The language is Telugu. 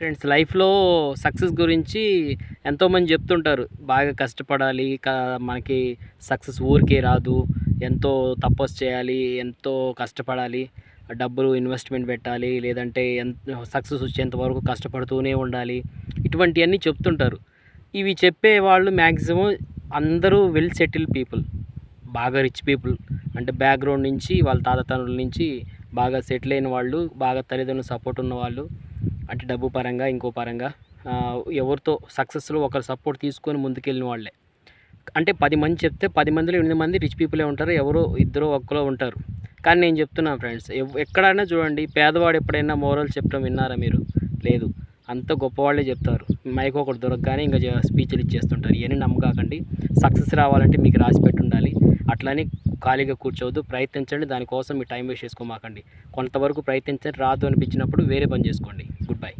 ఫ్రెండ్స్ లైఫ్‌లో సక్సెస్ గురించి ఎంతోమంది చెప్తుంటారు. బాగా కష్టపడాలి. మనకి సక్సెస్ ఊరికే రాదు. ఎంతో తపస్సు చేయాలి. ఎంతో కష్టపడాలి. డబ్బులు ఇన్వెస్ట్‌మెంట్ పెట్టాలి. లేదంటే సక్సెస్ వచ్చేంత వరకు కష్టపడుతూనే ఉండాలి. ఇటువంటియన్నీ చెప్తుంటారు. ఇవి చెప్పేవాళ్ళు మ్యాక్సిమం అందరూ వెల్ సెటిల్డ్ పీపుల్. బాగా రిచ్ పీపుల్. అంటే బ్యాక్‌గ్రౌండ్ నుంచి వాళ్ళ తాతల నుంచి బాగా సెటిల్ అయిన వాళ్ళు, బాగా తల్లిదండ్రుల సపోర్ట్ ఉన్నవాళ్ళు. అంటే డబ్బు పరంగా ఇంకో పరంగా ఎవరితో సక్సెస్లో ఒకరు సపోర్ట్ తీసుకొని ముందుకెళ్ళిన వాళ్ళే. అంటే 10 మంది చెప్తే 10 మందిలో 8 మంది రిచ్ పీపులే ఉంటారు. ఎవరో ఇద్దరో ఒక్కరో ఉంటారు. కానీ నేను చెప్తున్నాను ఫ్రెండ్స్, ఎక్కడైనా చూడండి, పేదవాడు ఎప్పుడైనా మోరల్ చెప్పడం విన్నారా మీరు? లేదు. అంత గొప్పవాళ్ళే చెప్తారు. మైక్ ఒకటి దొరకగానే ఇంకా స్పీచ్లు ఇచ్చేస్తుంటారు. ఇవన్నీ నమ్మకాకండి. సక్సెస్ రావాలంటే మీకు రాసి పెట్టుండాలి. అట్లని ఖాళీగా కూర్చోవద్దు. ప్రయత్నించండి. దానికోసం మీ టైం వేస్ట్ చేసుకోమాకండి. కొంతవరకు ప్రయత్నించండి. రాదు అనిపించినప్పుడు వేరే పని చేసుకోండి. Good bye.